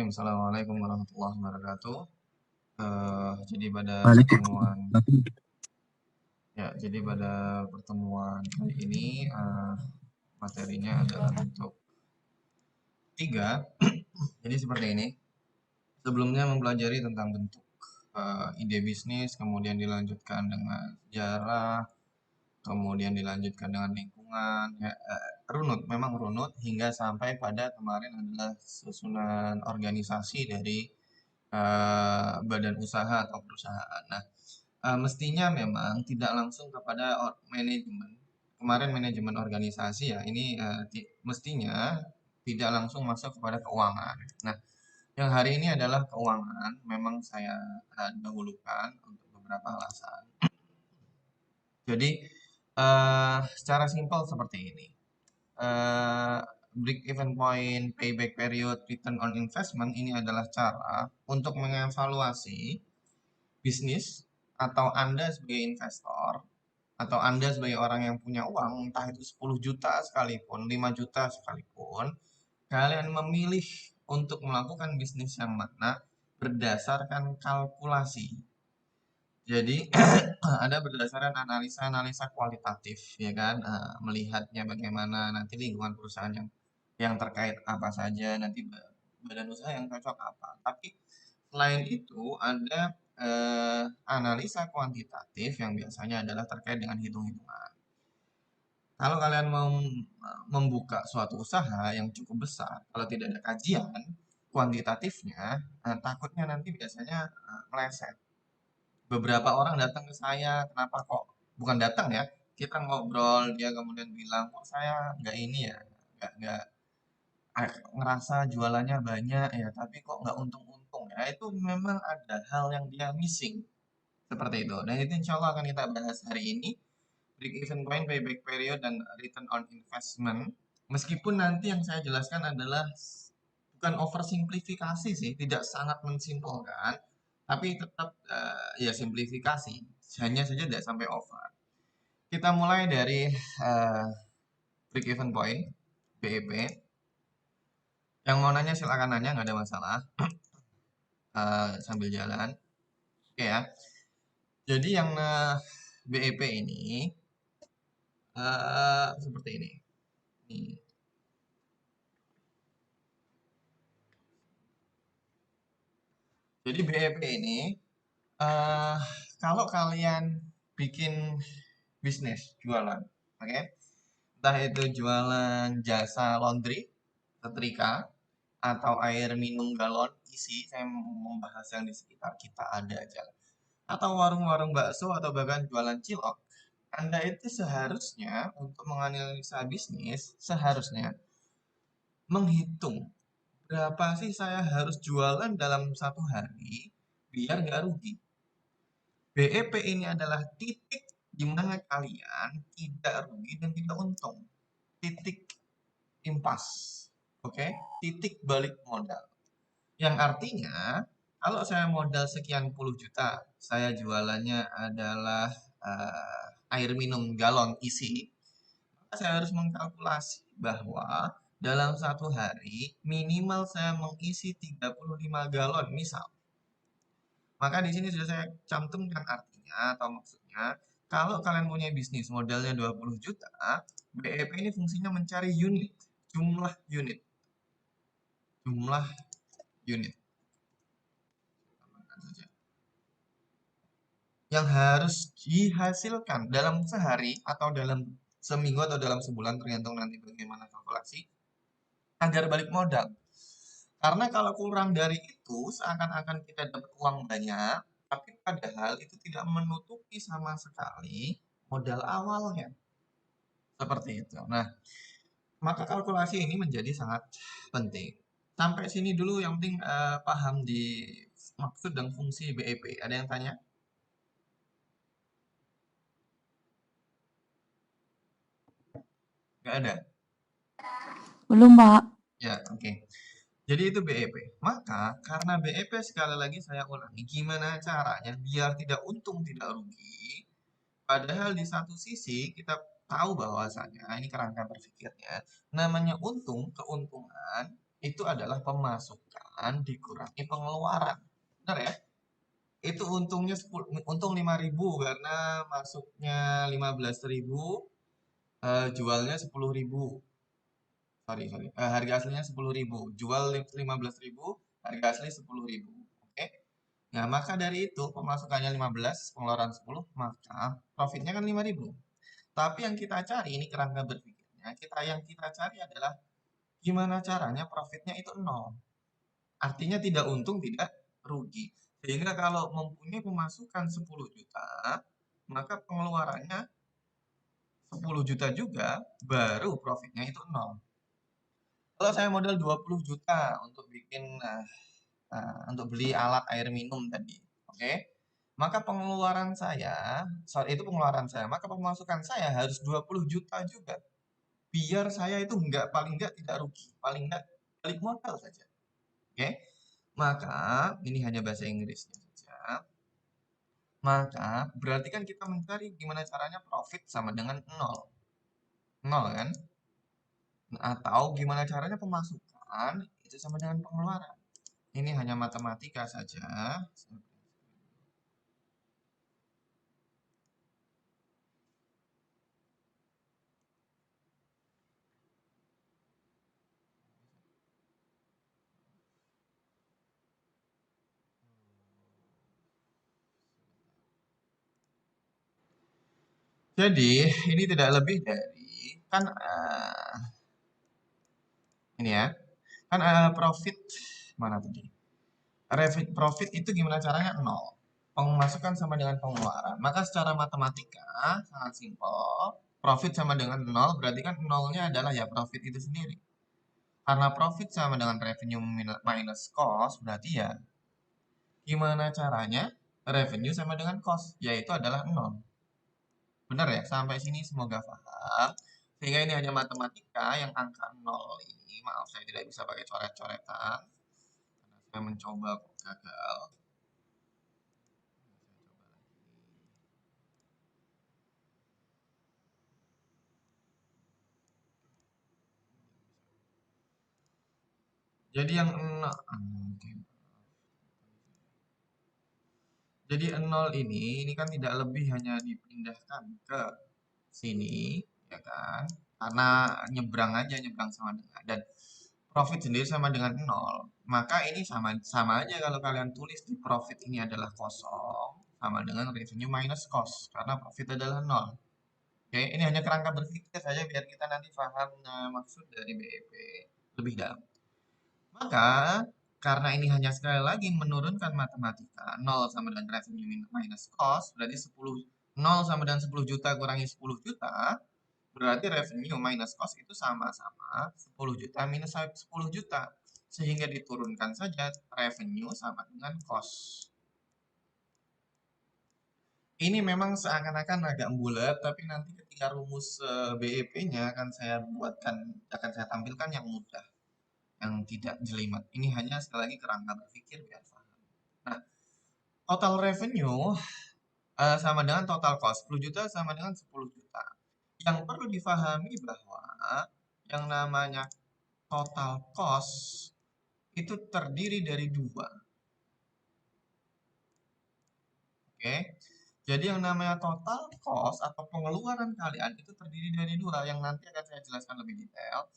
Assalamualaikum warahmatullahi wabarakatuh. Jadi pada pertemuan Waalaikumsalam. jadi pada pertemuan kali ini materinya adalah bentuk 3. Jadi seperti ini. Sebelumnya mempelajari tentang bentuk ide bisnis, kemudian dilanjutkan dengan sejarah, kemudian dilanjutkan dengan lingkungan, ya, memang runut hingga sampai pada kemarin adalah susunan organisasi dari badan usaha atau perusahaan. Nah, mestinya memang tidak langsung kepada manajemen. Kemarin manajemen organisasi ya, ini mestinya tidak langsung masuk kepada keuangan. Nah, yang hari ini adalah keuangan. Memang saya dahulukan untuk beberapa alasan. Jadi, secara simpel seperti ini. Break even point, payback period, return on investment ini adalah cara untuk mengevaluasi bisnis atau Anda sebagai investor atau Anda sebagai orang yang punya uang, entah itu 10 juta sekalipun, 5 juta sekalipun, kalian memilih untuk melakukan bisnis yang mana berdasarkan kalkulasi. Jadi ada berdasarkan analisa-analisa kualitatif, ya kan, melihatnya bagaimana nanti lingkungan perusahaan yang terkait apa saja, nanti badan usaha yang cocok apa. Tapi selain itu ada analisa kuantitatif yang biasanya adalah terkait dengan hitung-hitungan. Kalau kalian mau membuka suatu usaha yang cukup besar, kalau tidak ada kajian kuantitatifnya, takutnya nanti biasanya meleset. Beberapa orang datang ke saya, kenapa kok bukan datang ya, kita ngobrol, dia kemudian bilang kok saya nggak ini ya, nggak ngerasa jualannya banyak ya, tapi kok nggak untung-untung ya. Itu memang ada hal yang dia missing seperti itu. Dan itu insya Allah akan kita bahas hari ini. Break even point, payback period, dan return on investment. Meskipun nanti yang saya jelaskan adalah bukan oversimplifikasi sih, tidak sangat mensimpulkan, tapi tetap ya simplifikasi. Hanya saja tidak sampai over. Kita mulai dari break even point, BEP. Yang mau nanya silakan nanya, nggak ada masalah. Sambil jalan. Oke ya. Jadi yang BEP ini seperti ini. Nih. Jadi BEP ini kalau kalian bikin bisnis jualan, oke? Entah itu jualan jasa laundry, setrika, atau air minum galon isi, saya membahas yang di sekitar kita ada aja. Atau warung-warung bakso atau bahkan jualan cilok, Anda itu seharusnya untuk menganalisa bisnis, seharusnya menghitung berapa sih saya harus jualan dalam satu hari biar nggak rugi. BEP ini adalah titik di mana kalian tidak rugi dan tidak untung. Titik impas. Oke, titik balik modal. Yang artinya, kalau saya modal sekian puluh juta, saya jualannya adalah air minum galon isi, maka saya harus mengkalkulasi bahwa dalam satu hari minimal saya mengisi 35 galon misal. Maka di sini sudah saya cantumkan artinya atau maksudnya, kalau kalian punya bisnis modalnya 20 juta, BEP ini fungsinya mencari unit, jumlah unit. Jumlah unit. Yang harus dihasilkan dalam sehari atau dalam seminggu atau dalam sebulan tergantung nanti bagaimana kalkulasi agar balik modal. Karena kalau kurang dari itu seakan-akan kita dapat uang banyak, tapi padahal itu tidak menutupi sama sekali modal awalnya. Seperti itu. Nah, maka kalkulasi ini menjadi sangat penting. Sampai sini dulu yang penting paham di maksud dan fungsi BEP. Ada yang tanya? Nggak ada? Belum, Pak. Ya, oke. Jadi itu BEP. Maka karena BEP sekali lagi saya ulangi, gimana caranya biar tidak untung tidak rugi. Padahal di satu sisi kita tahu bahwasanya ini kerangka berpikirnya, namanya untung, keuntungan itu adalah pemasukan dikurangi pengeluaran. Benar ya? Itu untungnya untung 5.000 karena masuknya 15.000, jualnya 10.000. Sorry. Harga aslinya 10.000, jual 15.000, harga asli 10.000. Oke. Nah, maka dari itu pemasukannya 15, pengeluaran 10, maka profitnya kan 5.000. Tapi yang kita cari ini kerangka berpikirnya, yang kita cari adalah gimana caranya profitnya itu nol. Artinya tidak untung, tidak rugi. Sehingga kalau mempunyai pemasukan 10 juta, maka pengeluarannya 10 juta juga, baru profitnya itu nol. Kalau saya modal 20 juta untuk bikin untuk beli alat air minum tadi, oke? Maka pengeluaran saya, itu pengeluaran saya, maka pemasukan saya harus 20 juta juga. Biar saya itu paling enggak tidak rugi, paling enggak balik modal saja. Oke? Maka ini hanya bahasa Inggrisnya saja. Maka berarti kan kita mencari gimana caranya profit sama dengan nol. Nol kan? Atau gimana caranya pemasukan itu sama dengan pengeluaran. Ini hanya matematika saja. Jadi ini tidak lebih dari kan ini ya kan profit mana tadi? Profit itu gimana caranya? Nol. Pemasukan sama dengan pengeluaran. Maka secara matematika sangat simpel. Profit sama dengan nol, berarti kan nolnya adalah ya profit itu sendiri. Karena profit sama dengan revenue minus cost, berarti ya gimana caranya revenue sama dengan cost, yaitu adalah nol. Benar ya? Sampai sini semoga paham. Sehingga ini hanya matematika yang angka nol ini. Maaf saya tidak bisa pakai coret-coretan. Karena saya mencoba kok gagal. Jadi yang nol, jadi nol ini kan tidak lebih hanya dipindahkan ke sini, ya kan? Karena nyebrang sama dengan dan profit sendiri sama dengan nol. Maka ini sama aja kalau kalian tulis di profit ini adalah kosong sama dengan revenue minus cost karena profit adalah nol. Oke, ini hanya kerangka berpikir saja biar kita nanti paham maksud dari BEP lebih dalam. Maka, karena ini hanya sekali lagi menurunkan matematika, 0 sama dengan revenue minus cost, berarti 0 sama dengan 10 juta kurangi 10 juta, berarti revenue minus cost itu sama-sama 10 juta minus 10 juta. Sehingga diturunkan saja revenue sama dengan cost. Ini memang seakan-akan agak bulat, tapi nanti ketika rumus BEP-nya akan saya tampilkan yang mudah, yang tidak jelimet. Ini hanya sekali lagi kerangka berpikir biar paham. Nah, total revenue sama dengan total cost. 10 juta sama dengan 10 juta. Yang perlu difahami bahwa yang namanya total cost itu terdiri dari dua. Oke. Jadi yang namanya total cost atau pengeluaran kalian itu terdiri dari dua yang nanti akan saya jelaskan lebih detail.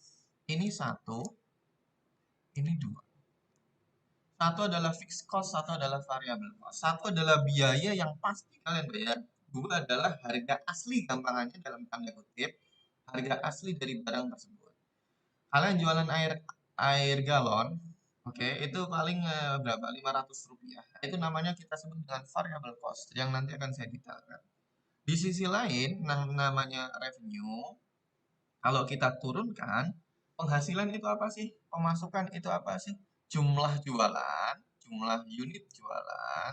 Ini satu, ini dua. Satu adalah fixed cost, satu adalah variable cost. Satu adalah biaya yang pasti kalian bayar. Dua adalah harga asli, gampangannya dalam tanda kutip, harga asli dari barang tersebut. Kalian jualan air galon, oke, itu paling berapa? 500 rupiah. Itu namanya kita sebut dengan variable cost, yang nanti akan saya detailkan. Di sisi lain, namanya revenue, kalau kita turunkan, penghasilan itu apa sih? Pemasukan itu apa sih? Jumlah jualan, jumlah unit jualan,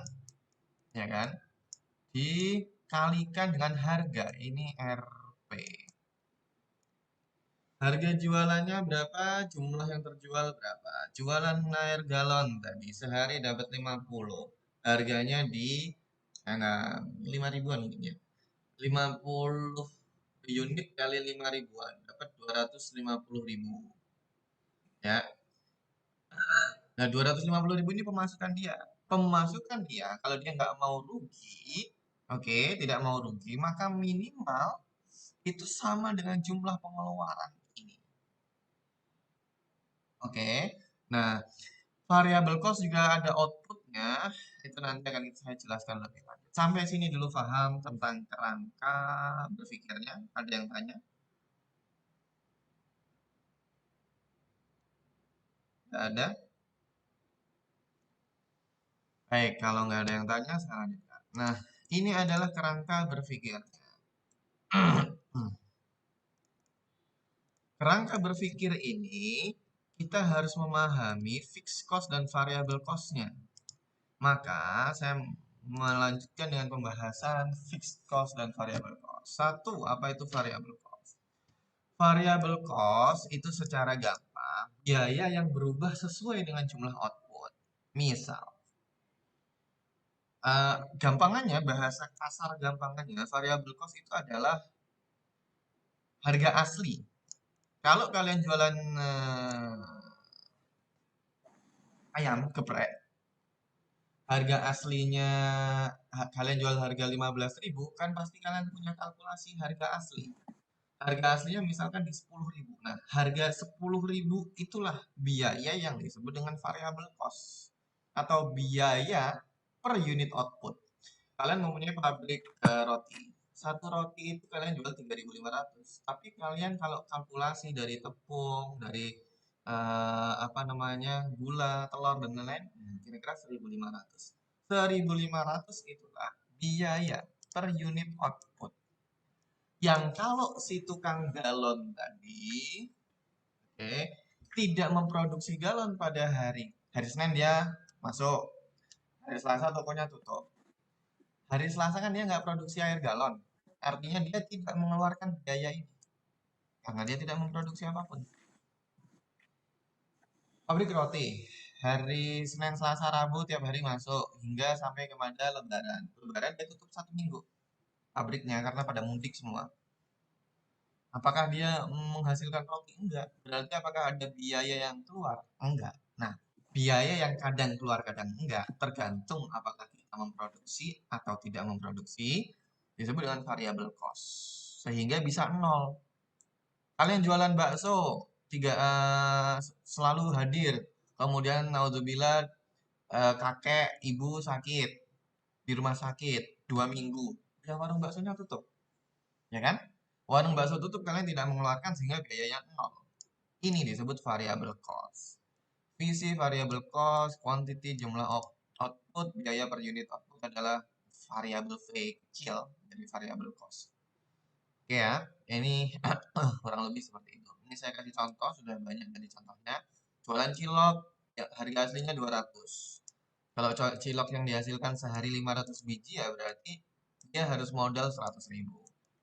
ya kan? Dikalikan dengan harga, ini RP. Harga jualannya berapa? Jumlah yang terjual berapa? Jualan air galon tadi sehari dapat 50. Harganya di enggak 5 ribuan mungkin ya. 50 unit kali 5 ribuan dapat 250.000. Ya. Nah, 250.000 ini pemasukan dia. Pemasukan dia, kalau dia nggak mau rugi, oke, tidak mau rugi, maka minimal itu sama dengan jumlah pengeluaran ini. Oke, nah variable cost juga ada outputnya, itu nanti akan saya jelaskan lebih lanjut. Sampai sini dulu paham tentang kerangka berpikirnya. Ada yang tanya? Nggak ada? Baik, kalau nggak ada yang tanya, saya lanjutkan. Nah, ini adalah kerangka berpikirnya. Kerangka berpikir ini, kita harus memahami fixed cost dan variable cost-nya. Maka, saya melanjutkan dengan pembahasan fixed cost dan variable cost. Satu, apa itu variable cost? Variable cost itu secara gampang, biaya yang berubah sesuai dengan jumlah output. Misal, gampangannya, bahasa kasar gampangannya, variable cost itu adalah harga asli. Kalau kalian jualan ayam geprek, harga aslinya kalian jual harga 15.000, kan pasti kalian punya kalkulasi harga asli. Harga aslinya misalkan di 10.000. Nah, harga 10.000 itulah biaya yang disebut dengan variable cost atau biaya per unit output. Kalian mempunyai pabrik roti. Satu roti itu kalian jual 3.500. Tapi kalian kalau kalkulasi dari tepung, dari apa namanya, gula, telur dan lain-lain, kira-kira 1.500. 1.500 itulah biaya per unit output. Yang kalau si tukang galon tadi, oke, tidak memproduksi galon pada hari Senin dia masuk, hari Selasa tokonya tutup. Hari Selasa kan dia nggak produksi air galon. Artinya dia tidak mengeluarkan biaya ini. Karena dia tidak memproduksi apapun. Pabrik roti. Hari Senin, Selasa, Rabu tiap hari masuk. Hingga sampai kepada Lebaran. Lebaran dia tutup 1 minggu. Pabriknya karena pada mudik semua. Apakah dia menghasilkan roti? Enggak. Berarti apakah ada biaya yang keluar? Enggak. Nah, biaya yang kadang keluar kadang enggak, tergantung apakah kita memproduksi atau tidak memproduksi, disebut dengan variable cost. Sehingga bisa nol. Kalian jualan bakso, selalu hadir. Kemudian naudzubillah kakek, ibu sakit di rumah sakit 2 minggu. Ya warung baksonya tutup, ya kan? Warung bakso tutup, kalian tidak mengeluarkan sehingga biayanya nol. Ini disebut variable cost. Visi variable cost, quantity, jumlah output, biaya per unit output adalah variable V kecil dari variable cost. Oke ya, ini kurang lebih seperti itu. Ini saya kasih contoh, sudah banyak dari contohnya. Jualan cilok, ya, harga aslinya 200. Kalau cilok yang dihasilkan sehari 500 biji, ya berarti dia harus modal 100.000.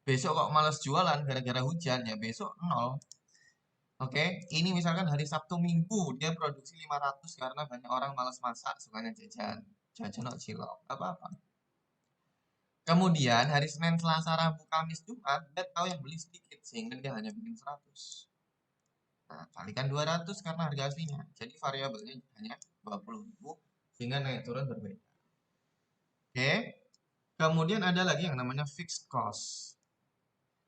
Besok kok males jualan gara-gara hujan, ya besok nol. Oke, ini misalkan hari Sabtu Minggu dia produksi 500 karena banyak orang malas masak, sukanya jajan. Jajan no cilok, apa-apa. Kemudian hari Senin, Selasa, Rabu, Kamis, Jumat, dia tahu yang beli sedikit sehingga dia hanya bikin 100. Nah, kalikan 200 karena harga aslinya. Jadi variabelnya hanya 20.000 sehingga naik turun berbeda. Oke. Kemudian ada lagi yang namanya fixed cost.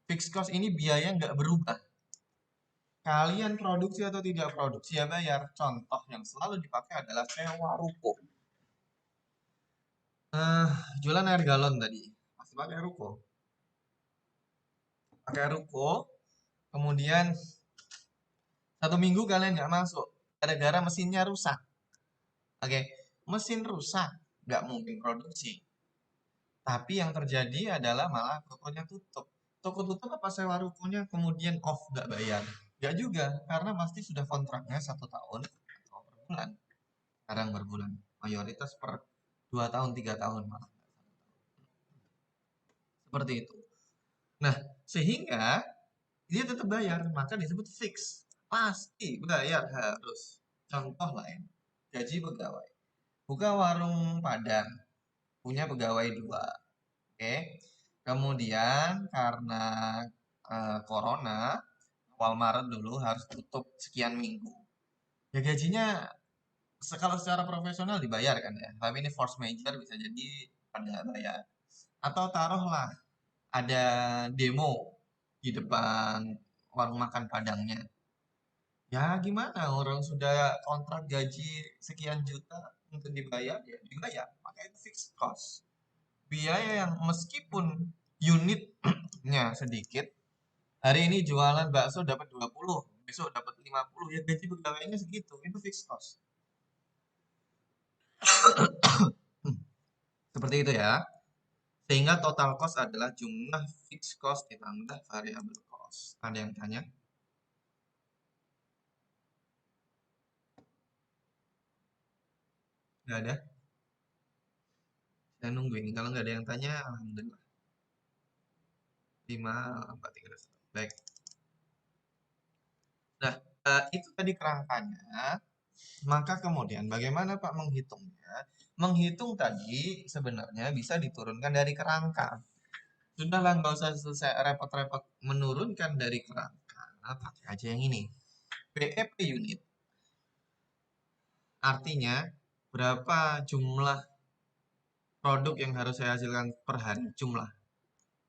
Fixed cost ini biaya nggak berubah. Kalian produksi atau tidak produksi ya bayar. Contoh yang selalu dipakai adalah sewa ruko. Jualan air galon tadi, pasti pakai ruko. Pakai ruko, kemudian 1 minggu kalian nggak masuk, gara-gara mesinnya rusak. Oke, mesin rusak, nggak mungkin produksi. Tapi yang terjadi adalah malah tokonya tutup. Toko tutup apa sewa rukonya kemudian off nggak bayar? Nggak juga, karena pasti sudah kontraknya 1 tahun atau per bulan. Sekarang berbulan, mayoritas per 2 tahun, 3 tahun malah. Seperti itu. Nah, sehingga dia tetap bayar, maka disebut fix. Pasti bayar harus. Contoh lain, gaji pegawai. Buka warung Padang, punya pegawai 2. Oke. Kemudian karena corona, awal Maret dulu harus tutup sekian minggu. Ya gajinya Kalau secara profesional dibayar kan ya, tapi ini force major bisa jadi pada nggak bayar. Atau taruhlah ada demo di depan warung makan Padangnya. Ya gimana orang sudah kontrak gaji sekian juta untuk dibayar, ya dibayar. Maka itu fixed cost. Biaya yang meskipun unitnya sedikit, hari ini jualan bakso dapat 20, besok dapat 50, ya gaji pegawainya segitu, itu fixed cost. Seperti itu ya. Sehingga total cost adalah jumlah fixed cost ditambah variable cost. Ada yang tanya? Nggak ada? Saya nunggu ini. Kalau nggak ada yang tanya, alhamdulillah. 5, 4, 3, 2, 1. Baik. Nah, itu tadi kerangkanya. Maka kemudian bagaimana Pak menghitungnya? Menghitung tadi sebenarnya bisa diturunkan dari kerangka. Sudahlah, nggak usah selesai repot-repot menurunkan dari kerangka. Pakai aja yang ini. BEP unit. Artinya, berapa jumlah produk yang harus saya hasilkan per hari? Jumlah.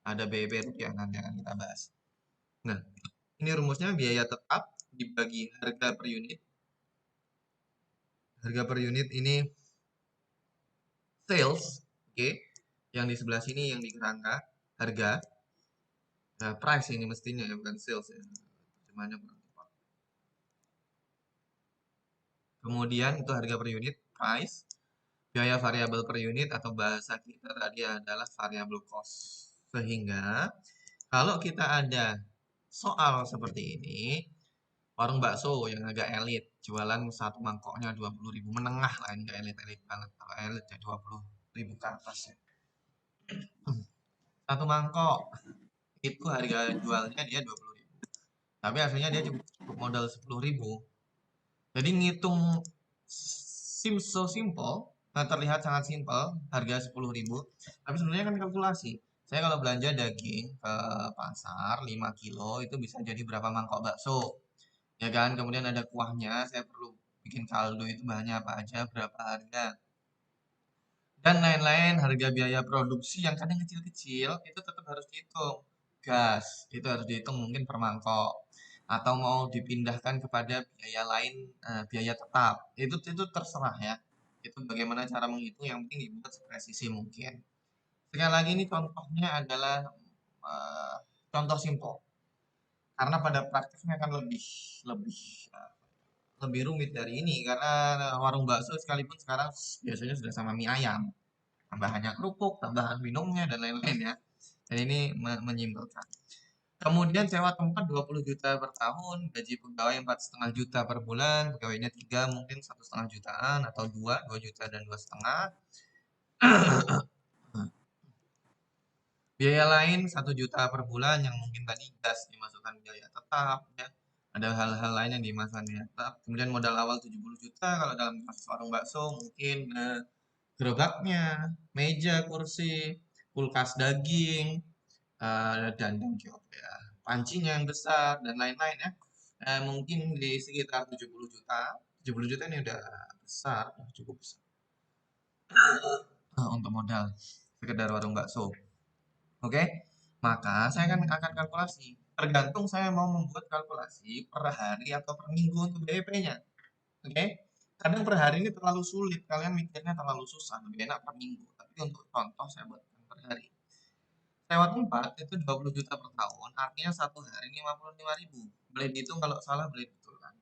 Ada BEP rupiah, nanti akan kita bahas. Nah, ini rumusnya biaya tetap dibagi harga per unit. Harga per unit ini sales, oke. Yang di sebelah sini yang di kerangka, harga. Nah, price ini mestinya ya, bukan sales ya. Terjemahannya kurang tepat. Kemudian itu harga per unit, price. Biaya variabel per unit atau bahasa kita tadi adalah variable cost. Sehingga kalau kita ada soal seperti ini, warung bakso yang agak elit, jualan satu mangkoknya 20.000, menengah lah, ini nggak elit-elit banget. Kalau elit ya 20.000 ke atas ya. Satu mangkok itu harga jualnya dia 20.000. Tapi hasilnya dia cukup modal 10.000. Jadi ngitung so simple, terlihat sangat simple, harga 10.000. Tapi sebenarnya kan kalkulasi. Saya kalau belanja daging ke pasar 5 kilo itu bisa jadi berapa mangkok bakso. Ya kan, kemudian ada kuahnya, saya perlu bikin kaldu itu bahannya apa aja, berapa harga. Dan lain-lain, harga biaya produksi yang kadang kecil-kecil itu tetap harus dihitung. Gas, itu harus dihitung mungkin per mangkok. Atau mau dipindahkan kepada biaya lain, biaya tetap. Itu terserah ya. Itu bagaimana cara menghitung, yang penting dibuat sepresisi mungkin. Sekali lagi ini contohnya adalah eh, contoh simpel. Karena pada praktiknya akan lebih lebih eh, lebih rumit dari ini, karena warung bakso sekalipun sekarang biasanya sudah sama mie ayam, tambahannya kerupuk, tambahan minumnya dan lain-lain ya. Dan ini menyimpulkan. Kemudian sewa tempat 20 juta per tahun, gaji pegawai 4,5 juta per bulan, pegawainya 3 mungkin 1,5 jutaan, atau 2 juta dan 2,5. Biaya lain 1 juta per bulan yang mungkin tadi gas dimasukkan biaya tetap ya. Ada hal-hal lain yang dimasukkan biaya tetap. Kemudian modal awal 70 juta kalau dalam kasus warung bakso, mungkin gerobaknya, meja, kursi, kulkas daging, dan kios ya, pancinya yang besar dan lain-lain ya. Mungkin di sekitar 70 juta. 70 juta ini udah besar, cukup besar untuk modal sekedar warung bakso. Oke, maka saya akan kalkulasi. Tergantung saya mau membuat kalkulasi per hari atau per minggu untuk BEP-nya. Oke, kadang per hari ini terlalu sulit, kalian mikirnya terlalu susah, lebih enak per minggu. Tapi untuk contoh saya buatkan per hari. Sewa tempat itu 20 juta per tahun, artinya satu hari 55.000. Boleh dihitung, kalau salah boleh betulkan.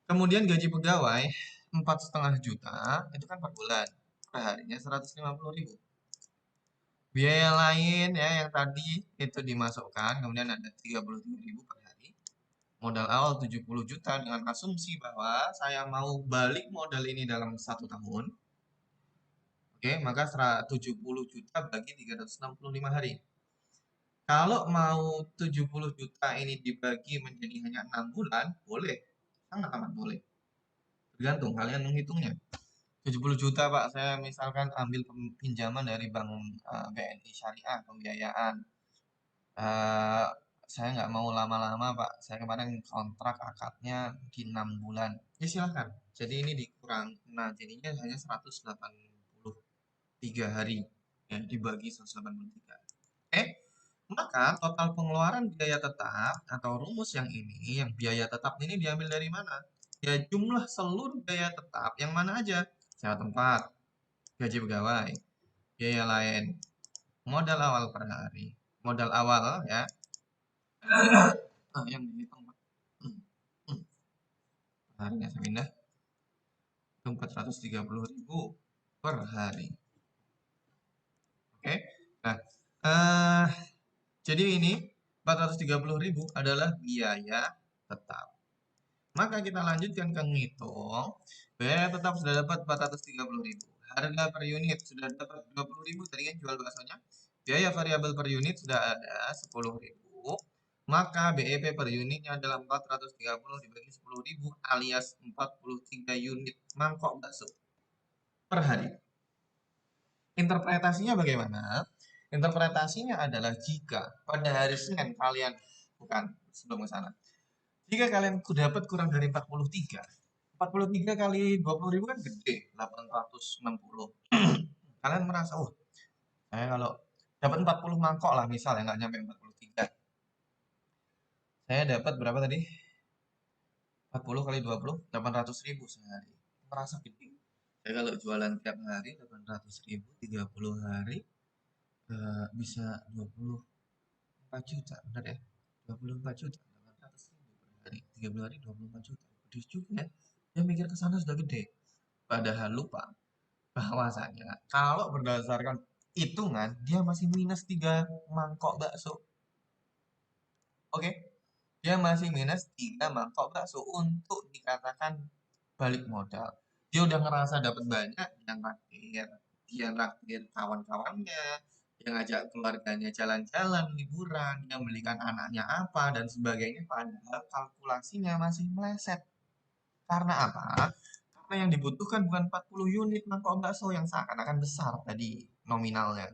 Kemudian gaji pegawai 4,5 juta, itu kan per bulan. Per harinya 150.000. Biaya lain ya yang tadi itu dimasukkan, kemudian ada 33.000 per hari. Modal awal 70 juta dengan asumsi bahwa saya mau balik modal ini dalam 1 tahun. Oke, maka 70 juta bagi 365 hari. Kalau mau 70 juta ini dibagi menjadi hanya 6 bulan, boleh. Sangat amat boleh. Tergantung kalian menghitungnya. 70 juta Pak, saya misalkan ambil pinjaman dari Bank BNI Syariah, pembiayaan. Eh, saya nggak mau lama-lama Pak. Saya kemarin kontrak akadnya di 6 bulan. Ya silahkan. Jadi ini dikurang. Nah, jadinya hanya 183 hari. Ya, dibagi 183. Oke. Maka total pengeluaran biaya tetap atau rumus yang ini, yang biaya tetap ini diambil dari mana? Ya jumlah seluruh biaya tetap yang mana aja? Sewa tempat, gaji pegawai, biaya lain, modal awal per hari. Modal awal ya. Yang dihitung Pak. Harinya saya pindah. Itu 430.000 per hari. Oke. Nah, jadi ini 430.000 adalah biaya tetap. Maka kita lanjutkan ke ngitung. Biaya tetap sudah dapat 430.000. Harga per unit sudah dapat 20.000. Tadi kan jual baksonya. Biaya variabel per unit sudah ada 10.000. Maka BEP per unitnya adalah 430 dibagi 10.000 alias 43 unit mangkok bakso per hari. Interpretasinya bagaimana? Interpretasinya adalah jika pada hari Senin kalian, bukan sebelum ke sana, jika kalian dapat kurang dari 43 kali 20.000 kan gede, 860. Kalian merasa, oh, saya kalau dapat 40 mangkok lah misal ya, nggak nyampe 43. Saya dapat berapa tadi? 40 kali 20, 800.000 sehari. Merasa gede. Saya kalau jualan tiap hari 800.000, 30 hari, bisa 24 juta, benar ya? 24 juta, 800.000 per hari. 30 hari 24 juta. Gede juga ya. Dia mikir ke sana sudah gede. Padahal lupa bahwasanya kalau berdasarkan hitungan dia masih minus 3 mangkok bakso. Oke, dia masih minus 3 mangkok bakso untuk dikatakan balik modal. Dia udah ngerasa dapat banyak, dia naktir kawan-kawannya, dia ngajak keluarganya jalan-jalan, liburan, dia belikan anaknya apa dan sebagainya, padahal kalkulasinya masih meleset. Karena apa? Karena yang dibutuhkan bukan 40 unit mangkok bakso yang seakan-akan besar tadi nominalnya.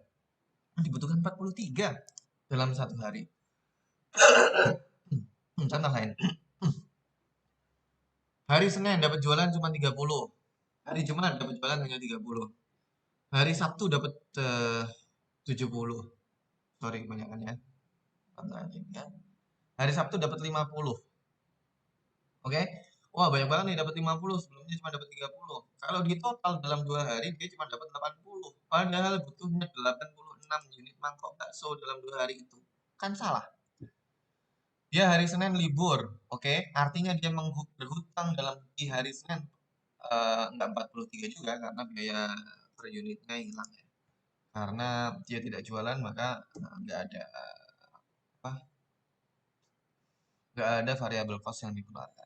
Dibutuhkan 43 dalam satu hari. Contoh lain. Hari Senin dapat jualan cuma 30. Hari Jumat dapat jualan hanya 30. Hari Sabtu dapat 70. Sorry kebanyakan ya. Ya. Hari Sabtu dapat 50. Oke. Wah, banyak banget nih dapat 50, sebelumnya cuma dapat 30. Kalau di total dalam 2 hari dia cuma dapat 80. Padahal butuhnya 86 unit mangkok bakso dalam 2 hari itu. Kan salah. Dia hari Senin libur, oke? Artinya dia berhutang dalam di hari Senin enggak 43 juga karena biaya per unitnya hilang ya. Karena dia tidak jualan maka nggak ada apa? Nggak ada variabel cost yang dikeluarkan.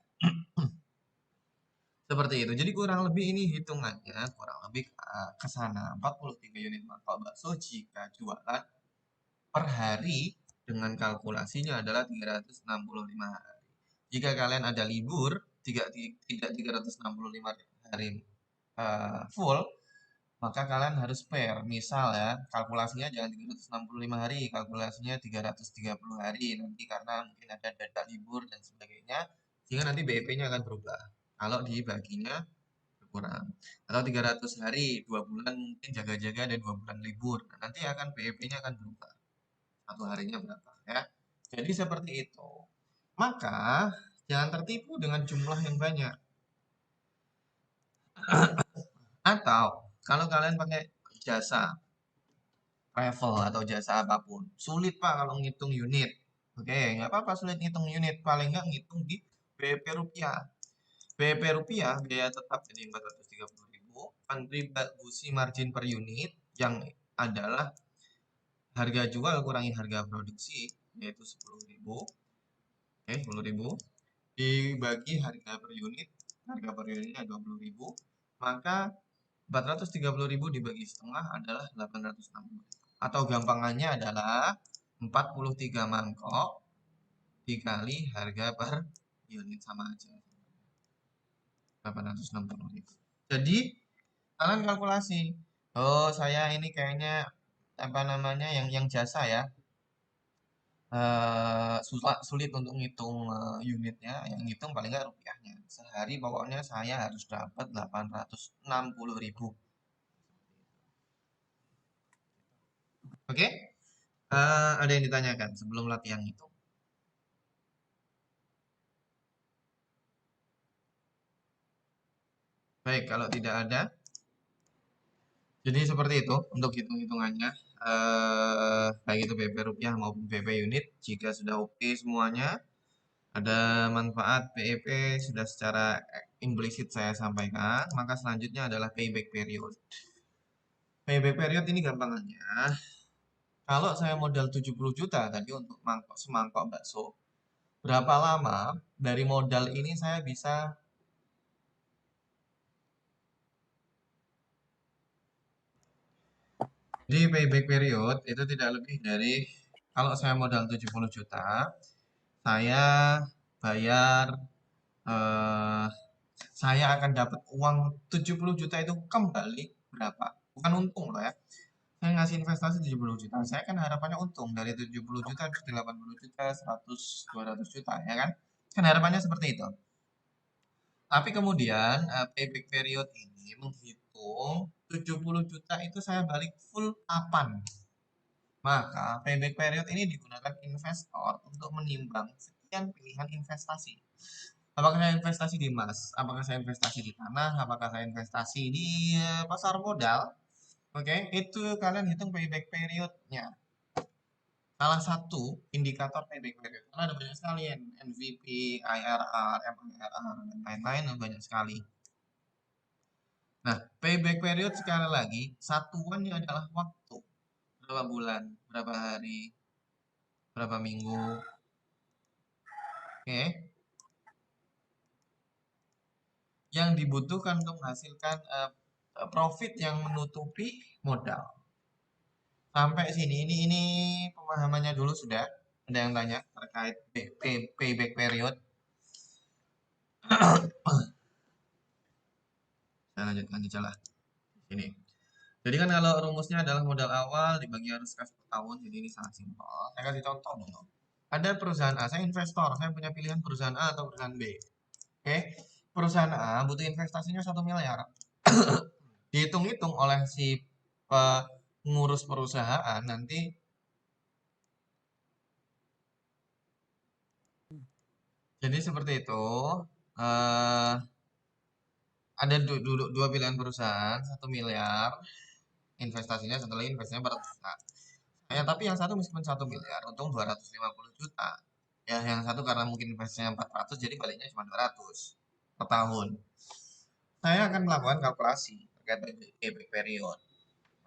Seperti itu. Jadi kurang lebih ini hitungannya kurang lebih ke sana 43 unit mangkok bakso jika jualan per hari dengan kalkulasinya adalah 365 hari. Jika kalian ada libur tidak 365 hari full, maka kalian harus spare. Misal ya, kalkulasinya jangan 365 hari, kalkulasinya 330 hari nanti karena mungkin ada data libur dan sebagainya, sehingga nanti BEP-nya akan berubah. Kalau dibaginya berkurang. Atau 300 hari, 2 bulan mungkin jaga-jaga dan 2 bulan libur. Nah, nanti akan BEP-nya akan berubah. Satu harinya berapa ya. Jadi seperti itu. Maka jangan tertipu dengan jumlah yang banyak. Atau kalau kalian pakai jasa travel atau jasa apapun, sulit Pak kalau ngitung unit. Oke, nggak apa-apa sulit ngitung unit, paling nggak ngitung di BEP rupiah. BEP rupiah biaya tetap jadi 430.000, kontribusi margin per unit yang adalah harga jual kurangi harga produksi yaitu 10.000. Oke, 10.000 dibagi harga per unit, harga per unitnya 20.000, maka 430.000 dibagi setengah adalah 860. Atau gampangannya adalah 43 mangkok dikali harga per unit sama aja. 860.000. Jadi kalian kalkulasi. Oh, saya ini kayaknya apa namanya yang jasa ya. sulit untuk ngitung unitnya, yang ngitung paling nggak rupiahnya. Sehari pokoknya saya harus dapat 860.000. Oke? Ada yang ditanyakan sebelum latihan itu? Baik, kalau tidak ada, jadi seperti itu untuk hitung-hitungannya. Baik itu PP rupiah maupun PP unit. Jika sudah oke semuanya, ada manfaat PEP sudah secara implisit saya sampaikan, maka selanjutnya adalah payback period. Payback period ini gampangannya, kalau saya modal 70 juta tadi untuk semangkok bakso, berapa lama dari modal ini saya bisa. Jadi payback period itu tidak lebih dari, kalau saya modal 70 juta, saya bayar, eh, saya akan dapat uang 70 juta itu kembali berapa? Bukan untung loh ya. Saya ngasih investasi 70 juta, saya kan harapannya untung dari 70 juta ke 80 juta, 100, 200 juta, ya kan? Kan harapannya seperti itu. Tapi kemudian payback period ini menghitung 70 juta itu saya balik full kapan. Maka payback period ini digunakan investor untuk menimbang sekian pilihan investasi. Apakah saya investasi di emas? Apakah saya investasi di tanah? Apakah saya investasi di pasar modal? Oke, itu kalian hitung payback periodnya. Salah satu indikator payback period. Karena ada banyak sekali NVP, IRR, MIRR, dan lain-lain banyak sekali. Nah, payback period sekali lagi, satuannya adalah waktu. Berapa bulan, berapa hari, berapa minggu. Oke. Yang dibutuhkan untuk menghasilkan profit yang menutupi modal. Sampai sini, ini pemahamannya dulu sudah. Ada yang tanya terkait payback period. Saya lanjutkan aja lah. Ini. Jadi kan kalau rumusnya adalah modal awal dibagi harus kasih tahun, jadi ini sangat simpel. Saya kasih contoh dulu. Ada perusahaan A, saya investor, saya punya pilihan perusahaan A atau perusahaan B. Oke, perusahaan A butuh investasinya 1 miliar. Dihitung-hitung oleh si pengurus perusahaan nanti. Jadi seperti itu. eh ada dua pilihan perusahaan, 1 miliar investasinya, satu lagi investasinya 400 juta. Ya, tapi yang satu meskipun 1 miliar, untung 250 juta. Ya, yang satu karena mungkin investasinya 400, jadi baliknya cuma 200 per tahun. Saya akan melakukan kalkulasi terkait payback period.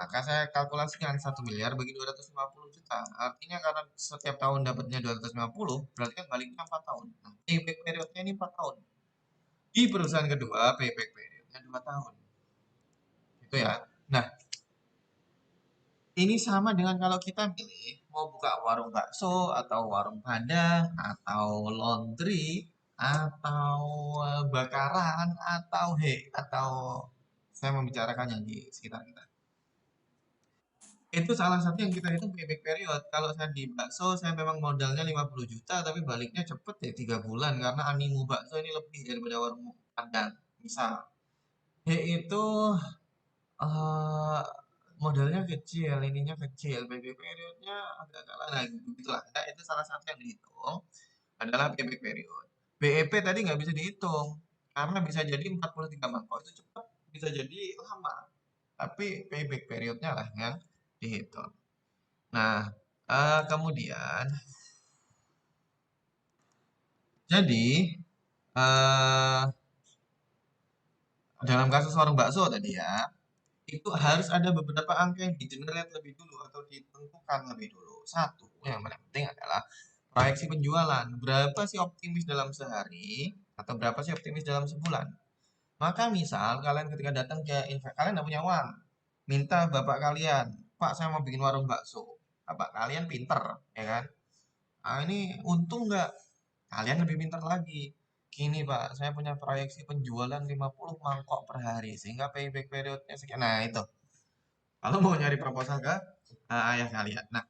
Maka saya kalkulasikan 1 miliar bagi 250 juta. Artinya karena setiap tahun dapatnya 250, berarti kan baliknya 4 tahun. Nah, payback periodnya ini 4 tahun. Di perusahaan kedua, payback periodnya 2 tahun. Itu ya. Nah, ini sama dengan kalau kita pilih mau buka warung bakso atau warung padang atau laundry atau bakaran atau saya membicarakan yang di sekitar kita. Itu salah satu yang kita hitung payback period. Kalau saya di bakso, saya memang modalnya 50 juta, tapi baliknya cepet ya 3 bulan karena animo bakso ini lebih daripada warung padang. Misal, itu eh modalnya kecil, ininya kecil, payback periodnya agak kalah lagi, begitulah. Nah, itu salah satu yang dihitung adalah payback period. BEP tadi nggak bisa dihitung karena bisa jadi 43 mangkok itu cepat, bisa jadi lama. Tapi payback periodnya lah yang dihitung. Nah, kemudian jadi eh dalam kasus warung bakso tadi ya, itu harus ada beberapa angka yang di-generate lebih dulu atau ditentukan lebih dulu. Satu, yang paling penting adalah proyeksi penjualan. Berapa sih optimis dalam sehari atau berapa sih optimis dalam sebulan? Maka misal kalian ketika datang ke kalian nggak punya uang, minta bapak kalian, Pak saya mau bikin warung bakso. Bapak kalian pinter, ya kan? Ah, ini untung nggak? Kalian lebih pintar lagi. Gini Pak, saya punya proyeksi penjualan 50 mangkok per hari, sehingga payback periodnya sekian. Nah itu, kalau mau nyari proposal ke ayah kalian. Nah,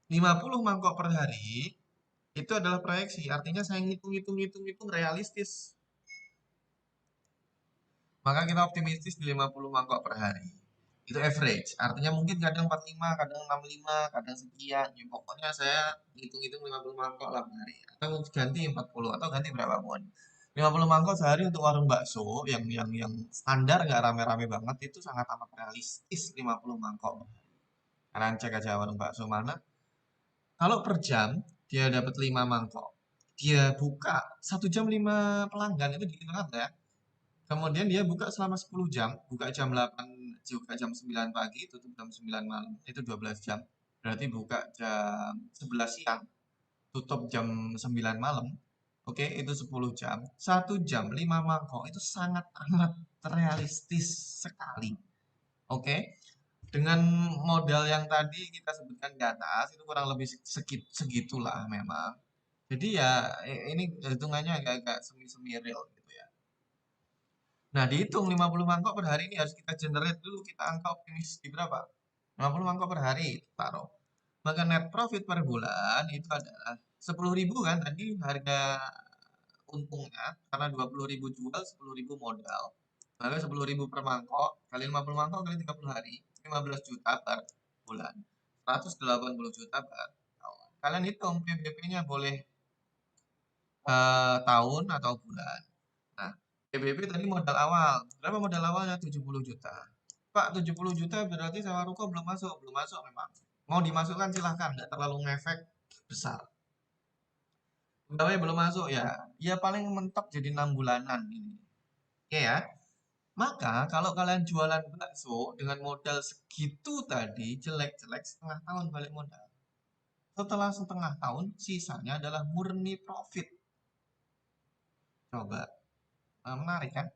50 mangkok per hari itu adalah proyeksi, artinya saya ngitung realistis. Maka kita optimistis di 50 mangkok per hari. Itu average, artinya mungkin kadang 45, kadang 65, kadang sekian. Ya, pokoknya saya hitung-hitung 50 mangkok lah per hari. Atau ganti 40, atau ganti berapapun. 50 mangkok sehari untuk warung bakso yang standar nggak rame-rame banget itu sangat amat realistis 50 mangkok. Kalian cek aja warung bakso mana. Kalau per jam dia dapat 5 mangkok. Dia buka 1 jam 5 pelanggan itu dikit banget ya. Kemudian dia buka selama 10 jam, buka jam 8, buka jam 9 pagi, tutup jam 9 malam. Itu 12 jam. Berarti buka jam 11 siang, tutup jam 9 malam. Oke, itu 10 jam. 1 jam 5 mangkok itu sangat amat realistis sekali. Oke. Dengan modal yang tadi kita sebutkan di atas itu kurang lebih segitulah memang. Jadi ya ini hitungannya agak-agak semi-semi real gitu ya. Nah, dihitung 50 mangkok per hari ini harus kita generate dulu, kita angka optimis di berapa? 50 mangkok per hari, taruh. Maka net profit per bulan itu adalah 10.000 kan tadi harga untungnya, karena 20.000 jual, 10.000 modal. Maka 10.000 per mangkok, kali 50 mangkok kali 30 hari, 15 juta per bulan. 180 juta per tahun. Kalian hitung PBB-nya boleh tahun atau bulan. Nah, PBB tadi modal awal. Berapa modal awalnya? 70 juta. Pak, 70 juta berarti sewa ruko belum masuk. Belum masuk memang. Mau dimasukkan silahkan, nggak terlalu ngefek besar. Pegawai belum masuk ya. Ya paling mentok jadi 6 bulanan ini. Oke ya. Maka kalau kalian jualan bakso dengan modal segitu tadi, jelek-jelek setengah tahun balik modal. Setelah setengah tahun, sisanya adalah murni profit. Coba, menarik kan?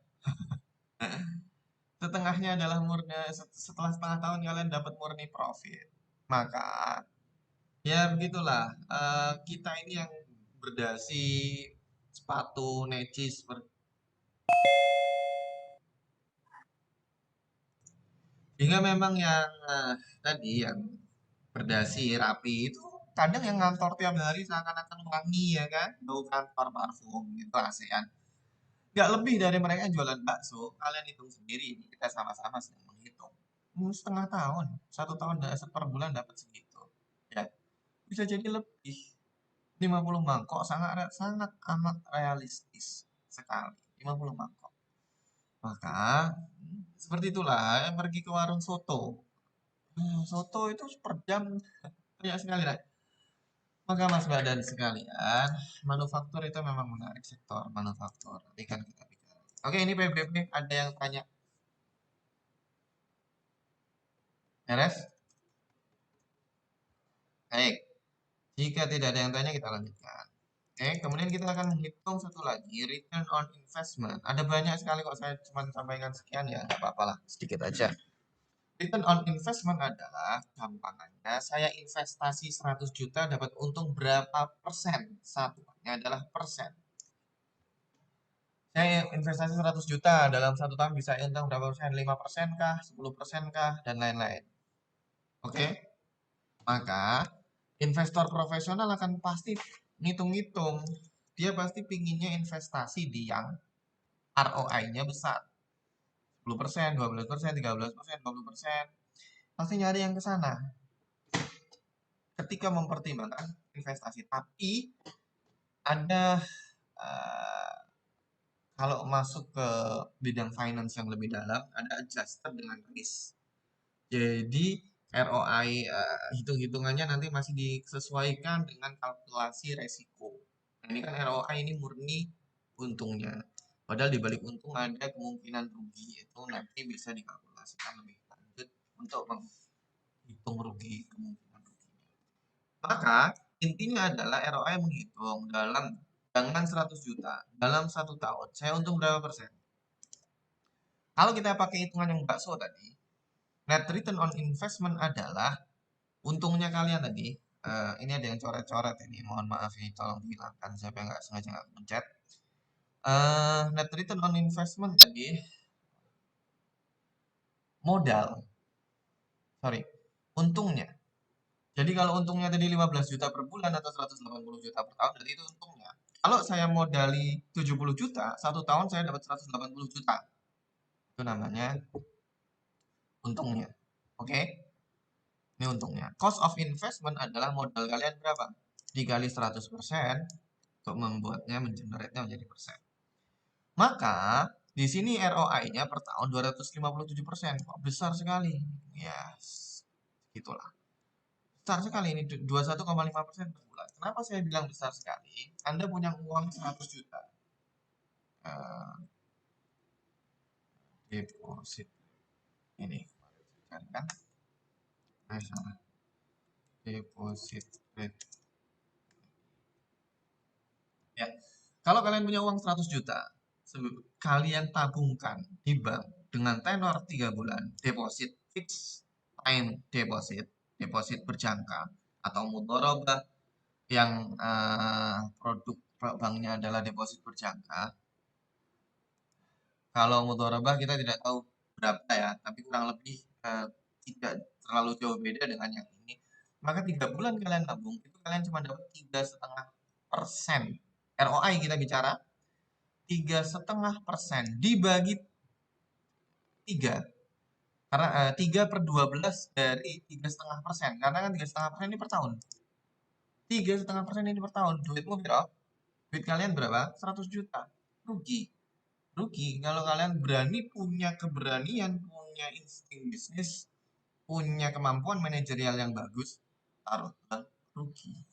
Setengahnya adalah murni, setelah setengah tahun kalian dapat murni profit. Maka ya begitulah, kita ini yang berdasi sepatu necis hingga memang yang tadi yang berdasi rapi itu kadang yang ngantor tiap hari seakan-akan wangi ya kan, bau kantor parfum gitu ASEAN. Nggak lebih dari mereka yang jualan bakso. Kalian hitung sendiri, ini kita sama-sama sedang menghitung. Setengah tahun, 1 tahun per bulan dapat segitu. Ya, bisa jadi lebih. 50 mangkok sangat sangat amat realistis sekali. 50 mangkok. Maka seperti itulah pergi ke warung soto. Soto itu per jam banyak sekali lah. Maka Mas Badan sekalian, manufaktur itu memang menarik sektor manufaktur. Nanti kan kita bicara. Oke, ini PBB ada yang tanya. Beres? Baik. Jika tidak ada yang tanya, kita lanjutkan. Oke, kemudian kita akan menghitung satu lagi, return on investment. Ada banyak sekali kok, saya cuma sampaikan sekian ya, nggak apa-apa lah, sedikit aja. Return on investment adalah, gampangannya, saya investasi 100 juta dapat untung berapa persen? Satunya adalah persen. Saya investasi 100 juta, dalam 1 tahun bisa untung berapa persen? 5% kah? 10% kah? Dan lain-lain. Oke? Maka investor profesional akan pasti ngitung-ngitung. Dia pasti pinginnya investasi di yang ROI-nya besar. 10%, 12%, 13%, 20%. Pasti nyari yang ke sana. Ketika mempertimbangkan investasi. Tapi ada kalau masuk ke bidang finance yang lebih dalam, ada adjusted dengan risk. Jadi ROI hitung-hitungannya nanti masih disesuaikan dengan kalkulasi resiko. Nah, ini kan ROI ini murni untungnya. Padahal di balik untung ada kemungkinan rugi itu nanti bisa dikalkulasikan lebih lanjut untuk menghitung rugi kemungkinan ruginya. Maka intinya adalah ROI menghitung dalam dengan 100 juta dalam 1 tahun. Saya untung berapa persen? Kalau kita pakai hitungan yang bakso tadi, net return on investment adalah untungnya kalian tadi. Ini ada yang coret-coret ini. Mohon maaf ini tolong dihilangkan. Siapa yang nggak sengaja nggak mencet. Net return on investment tadi modal. Sorry, untungnya. Jadi kalau untungnya tadi 15 juta per bulan atau 180 juta per tahun, berarti itu untungnya. Kalau saya modali 70 juta, satu tahun saya dapat 180 juta. Itu namanya untungnya. Oke? Ini untungnya. Cost of investment adalah modal kalian berapa? Dikali 100% untuk membuatnya, mengenerate-nya menjadi persen. Maka di sini ROI-nya per tahun 257%. Kok besar sekali? Yes, gitulah. Besar sekali ini 21,5% per bulan. Kenapa saya bilang besar sekali? Anda punya uang 100 juta. Deposit ini kan salah. Deposit rate. Ya. Kalau kalian punya uang 100 juta, kalian tabungkan di bank dengan tenor 3 bulan, deposit fix time deposit, deposit berjangka atau mudharabah yang produk banknya adalah deposit berjangka. Kalau mudharabah kita tidak tahu berapa ya, tapi kurang lebih tidak terlalu jauh beda dengan yang ini. Maka 3 bulan kalian tabung, itu kalian cuma dapat 3,5%. ROI kita bicara, 3,5% dibagi 3. Karena 3/12 dari 3,5%. Karena kan 3,5% ini per tahun. 3,5% ini per tahun. Duitmu berapa? Duit kalian berapa? 100 juta. Rugi. Rugi kalau kalian berani, punya keberanian, punya insting bisnis, punya kemampuan manajerial yang bagus, taruh rugi.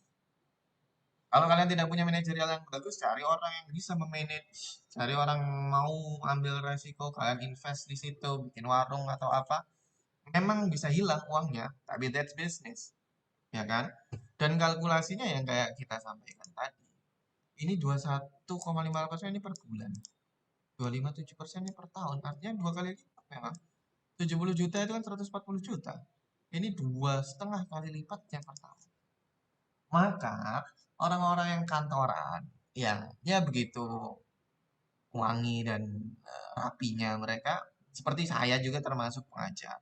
Kalau kalian tidak punya manajerial yang bagus, cari orang yang bisa memanage, cari orang yang mau ambil resiko, kalian invest di situ, bikin warung atau apa, memang bisa hilang uangnya, tapi that's business, ya kan? Dan kalkulasinya yang kayak kita sampaikan tadi, ini 21,5% ini per bulan, 257% ini per tahun, artinya 2 kali lipat memang. 70 juta itu kan 140 juta. Ini 2,5 kali lipatnya per tahun. Maka orang-orang yang kantoran, yang ya begitu wangi dan rapinya mereka, seperti saya juga termasuk pengajar.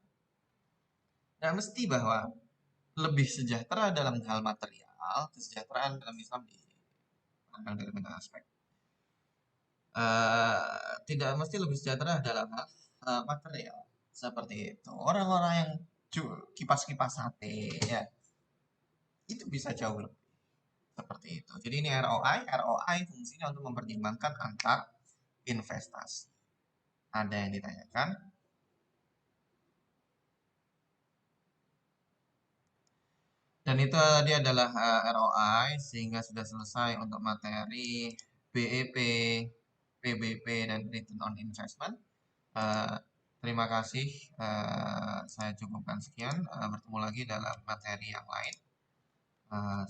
Nah, mesti bahwa lebih sejahtera dalam hal material, kesejahteraan dalam Islam dipandang dari banyak aspek. Tidak mesti lebih sejahtera dalam hal material, seperti itu. Orang-orang yang kipas-kipas sate, ya itu bisa jauh lebih seperti itu. Jadi ini ROI fungsinya untuk mempertimbangkan antar investasi. Ada yang ditanyakan? Dan itu dia adalah ROI, sehingga sudah selesai untuk materi BEP, PBP, dan Return on Investment. Terima kasih, saya cukupkan sekian. Bertemu lagi dalam materi yang lain.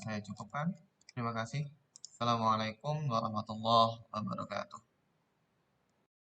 Saya cukupkan. Terima kasih. Assalamualaikum warahmatullahi wabarakatuh.